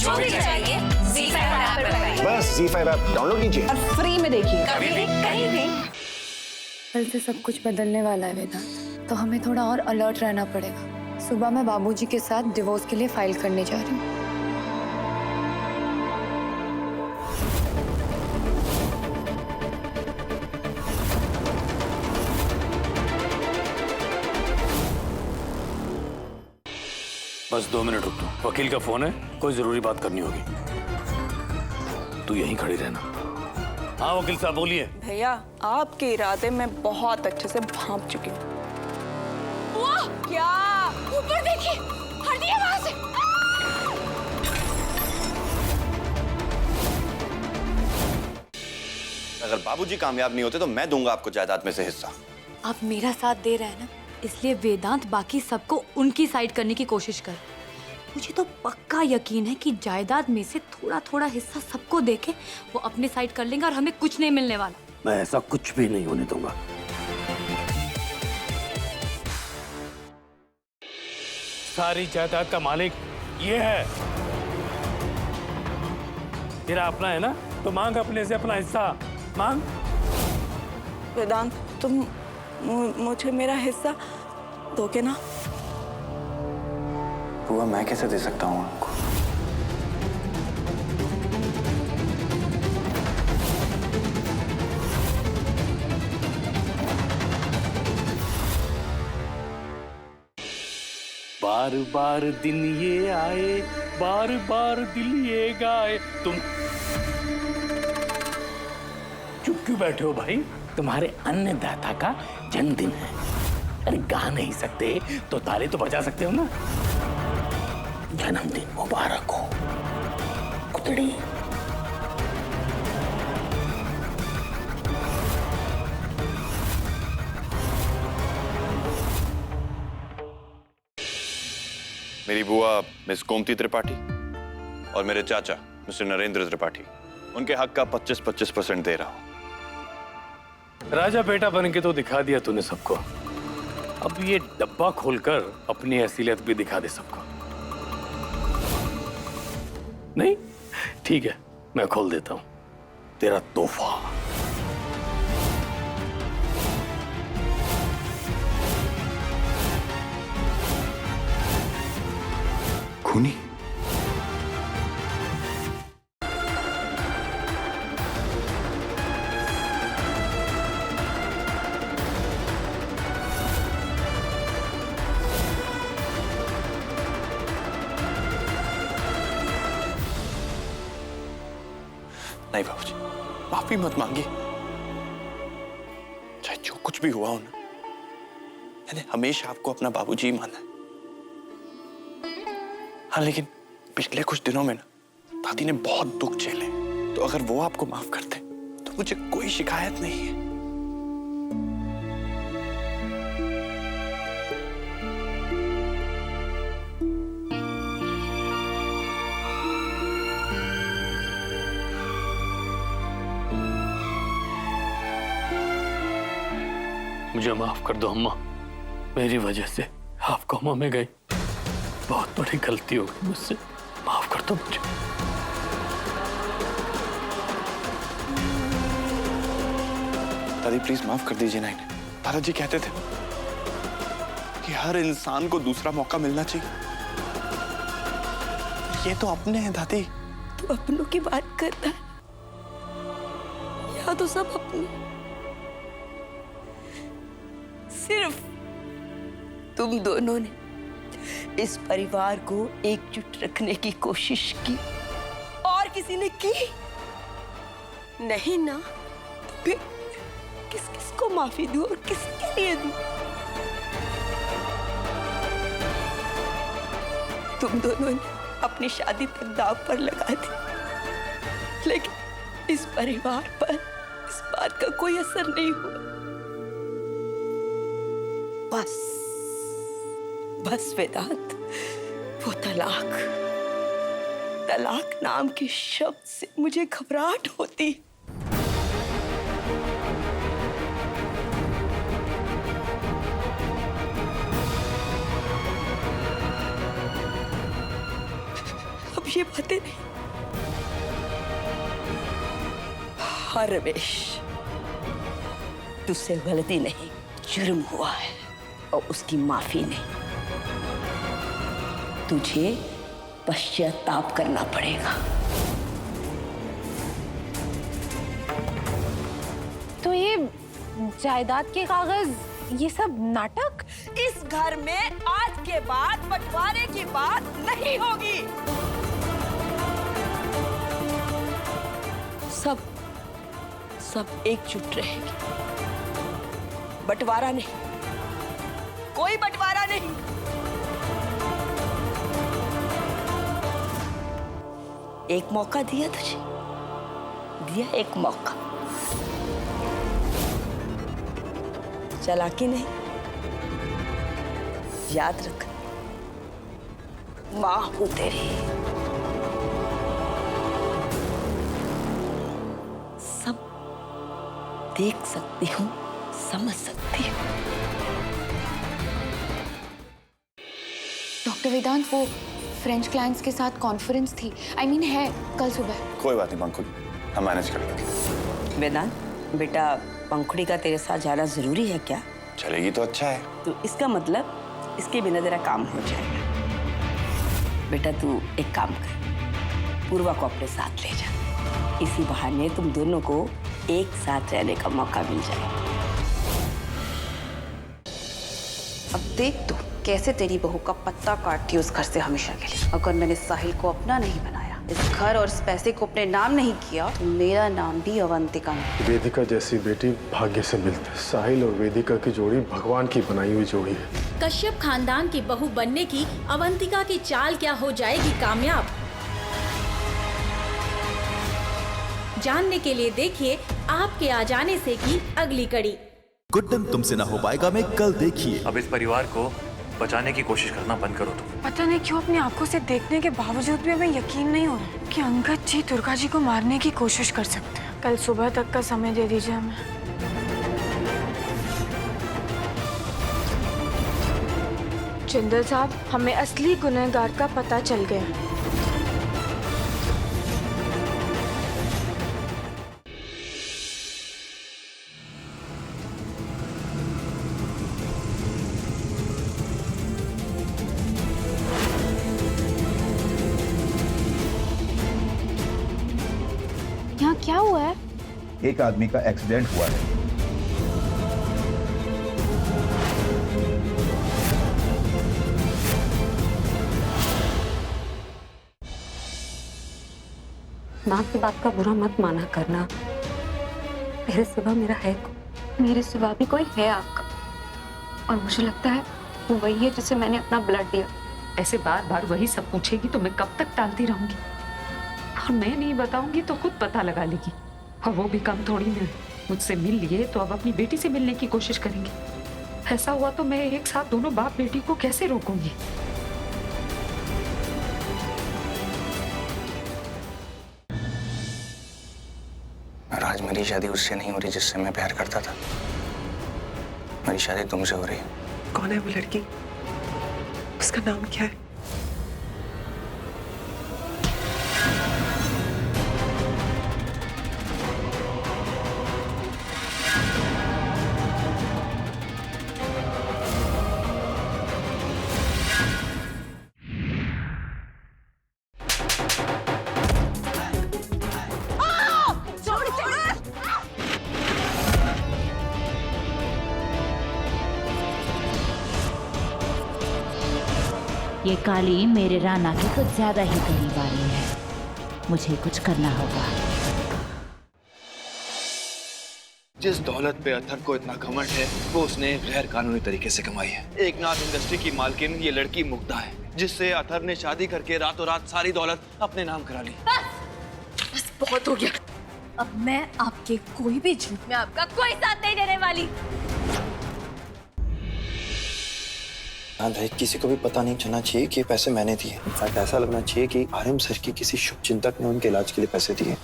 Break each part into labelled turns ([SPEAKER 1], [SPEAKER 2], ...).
[SPEAKER 1] जो भी चाहिए ZEE5 ऐप पर पाइए।
[SPEAKER 2] बस ZEE5 ऐप डाउनलोड कीजिए
[SPEAKER 1] और फ्री में देखिए, कभी भी कहीं भी।
[SPEAKER 3] कल से सब कुछ बदलने वाला है वेदांत, तो हमें थोड़ा और अलर्ट रहना पड़ेगा। सुबह मैं बाबूजी के साथ डिवोर्स के लिए फाइल करने जा रही हूँ।
[SPEAKER 4] बस 2 मिनट रुक तू। वकील का फोन है, कोई जरूरी बात करनी होगी। तू यहीं खड़ी रहना। हाँ वकील साहब बोलिए।
[SPEAKER 5] भैया आपके इरादे मैं बहुत अच्छे से भांप चुकी हूँ। क्या
[SPEAKER 1] ऊपर देखिए, हटिए वहां से।
[SPEAKER 6] अगर बाबूजी कामयाब नहीं होते तो मैं दूंगा आपको जायदाद में से हिस्सा।
[SPEAKER 3] आप मेरा साथ दे रहे हैं ना, इसलिए वेदांत बाकी सबको उनकी साइड करने की कोशिश कर। मुझे तो पक्का यकीन है कि जायदाद में से थोड़ा थोड़ा हिस्सा सबको देके वो अपनी साइड कर लेंगे और हमें कुछ नहीं मिलने वाला।
[SPEAKER 4] मैं ऐसा कुछ भी नहीं होने दूंगा। सारी जायदाद का मालिक ये है। तेरा अपना है ना, तो मांग अपने से अपना हिस्सा मांग।
[SPEAKER 5] वेदांत तुम मुझे मेरा हिस्सा दोगे ना?
[SPEAKER 6] बुआ मैं कैसे दे सकता हूँ आपको?
[SPEAKER 4] बार बार दिन ये आए, बार बार दिल ये गाए। तुम चुप क्यों बैठे हो भाई? तुम्हारे अन्नदाता का जन्मदिन है। अरे गा नहीं सकते तो ताली तो बजा सकते हो ना। जन्मदिन मुबारक हो कुतड़ी।
[SPEAKER 6] मेरी बुआ मिस गोमती त्रिपाठी और मेरे चाचा मिस्टर नरेंद्र त्रिपाठी, उनके हक का 25-25% दे रहा हूं।
[SPEAKER 4] राजा बेटा बन के तो दिखा दिया तूने सबको। अब ये डब्बा खोलकर अपनी असलियत भी दिखा दे सबको। नहीं ठीक है, मैं खोल देता हूं तेरा तोहफा।
[SPEAKER 6] खूनी? नहीं बाबूजी, माफी मत मांगिए। चाहे जो कुछ भी हुआ हो ना, मैंने हमेशा आपको अपना बाबूजी ही माना है। हाँ लेकिन पिछले कुछ दिनों में ना दादी ने बहुत दुख झेले, तो अगर वो आपको माफ करते तो मुझे कोई शिकायत नहीं है।
[SPEAKER 4] मुझे माफ कर दो अम्मा, मेरी वजह से आप कोमा में गई। बहुत बड़ी गलती हो गई मुझसे, माफ कर दो मुझे।
[SPEAKER 6] दादी प्लीज माफ कर दीजिए ना इन्हें। दादाजी कहते थे कि हर इंसान को दूसरा मौका मिलना चाहिए। ये तो अपने हैं दादी।
[SPEAKER 5] तू अपनों की बात करता है या तो सब अपने? सिर्फ तुम दोनों ने इस परिवार को एकजुट रखने की कोशिश की, और किसी ने की नहीं ना? तो फिर किस किस को माफी दूं और किसके लिए दूं? तुम दोनों ने अपनी शादी तक दांव पर लगा दी, लेकिन इस परिवार पर इस बात का कोई असर नहीं हुआ। बस वेदांत, वो तलाक नाम के शब्द से मुझे घबराहट होती। अब ये बातें नहीं। हाँ रमेश, तुझसे गलती नहीं, जुर्म हुआ है और उसकी माफी नहीं। तुझे पश्चाताप करना पड़ेगा।
[SPEAKER 1] तो ये जायदाद के कागज, ये सब नाटक?
[SPEAKER 5] इस घर में आज के बाद बंटवारे की बात नहीं होगी। सब एकजुट रहेंगे। बंटवारा नहीं, कोई बंटवारा नहीं। एक मौका दिया तुझे, दिया एक मौका। चालाकी नहीं, याद रख, मां हूं तेरी। सब देख सकती हूँ, समझ सकती हूँ।
[SPEAKER 1] डॉक्टर वेदांत, वो फ्रेंच क्लाइंट्स के साथ कॉन्फ्रेंस थी, है कल सुबह।
[SPEAKER 6] कोई बात नहीं पंखुड़ी, हम मैनेज कर लेंगे।
[SPEAKER 5] वेदांत बेटा, पंखुड़ी का तेरे साथ जाना जरूरी है क्या?
[SPEAKER 6] चलेगी तो अच्छा है।
[SPEAKER 5] तो इसका मतलब इसके बिना तेरा काम हो जाएगा। बेटा तू एक काम कर, पूर्वा को अपने साथ ले जा। इसी बहाने तुम दोनों को एक साथ रहने का मौका मिल जाएगा।
[SPEAKER 7] अब देख तू कैसे तेरी बहू का पत्ता काटती है उस घर से हमेशा के लिए। अगर मैंने साहिल को अपना नहीं बनाया, इस घर और इस पैसे को अपने नाम नहीं किया, तो मेरा नाम भी अवंतिका नहीं।
[SPEAKER 2] वेदिका जैसी बेटी भाग्य से मिलती है। साहिल और वेदिका की जोड़ी भगवान की बनाई हुई जोड़ी है।
[SPEAKER 8] कश्यप खानदान की बहू बनने की अवंतिका की चाल क्या हो जाएगी कामयाब? जानने के लिए देखिए आपके आ जाने से की अगली कड़ी।
[SPEAKER 9] गुड्डन तुमसे ना हो पाएगा में कल देखिए।
[SPEAKER 4] अब इस परिवार को बचाने की कोशिश करना बंद करो तुम।
[SPEAKER 10] पता नहीं क्यों अपनी आंखों से देखने के बावजूद भी हमें यकीन नहीं हो रहा कि अंगद जी दुर्गा जी को मारने की कोशिश कर सकते हैं। कल सुबह तक का समय दे दीजिए हमें। जिंदल साहब, हमें असली गुनहगार का पता चल गया।
[SPEAKER 1] यहाँ क्या हुआ है?
[SPEAKER 11] एक आदमी का एक्सीडेंट हुआ है।
[SPEAKER 12] माँ की बात का बुरा मत माना करना। मेरे सिवा मेरा है
[SPEAKER 10] मेरे सिवा भी कोई है आपका, और मुझे लगता है वो वही है जिसे मैंने अपना ब्लड दिया।
[SPEAKER 12] ऐसे बार बार वही सब पूछेगी तो मैं कब तक टालती रहूंगी? और मैं नहीं बताऊंगी तो खुद पता लगा लेगी, और वो भी कम थोड़ी ना। मुझसे मिल लिए तो अब अपनी बेटी से मिलने की कोशिश करेंगे। ऐसा हुआ तो मैं एक साथ दोनों बाप बेटी को कैसे रोकूंगी?
[SPEAKER 11] आज मेरी शादी उससे नहीं हो रही जिससे मैं प्यार करता था। मेरी शादी तुमसे हो रही है।
[SPEAKER 10] कौन है वो लड़की? उसका नाम क्या है?
[SPEAKER 8] ये काली मेरे राना के कुछ ज्यादा ही करीब आ रही है। मुझे कुछ करना होगा।
[SPEAKER 13] जिस दौलत पे अथर को इतना घमंड है, वो उसने गैर कानूनी तरीके से कमाई है। एक नाथ इंडस्ट्री की मालकिन ये लड़की मुग्धा है, जिससे अथर ने शादी करके रातों रात सारी दौलत अपने नाम करा ली।
[SPEAKER 10] बस बहुत हो गया।
[SPEAKER 8] अब मैं आपके कोई भी झूठ में आपका कोई साथ नहीं देने वाली।
[SPEAKER 11] भाई, किसी को भी पता नहीं चलना चाहिए कि ये पैसे मैंने दिए। इनफैक्ट ऐसा लगना चाहिए कि आर्यम सर की किसी शुभ चिंतक ने उनके इलाज के लिए पैसे दिए।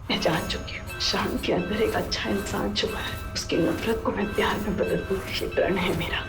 [SPEAKER 12] मैं जान चुकी हूँ शाम के अंदर एक अच्छा इंसान छुपा है। उसकी नफरत को मैं प्यार में बदल दूँ। ये प्रण है मेरा।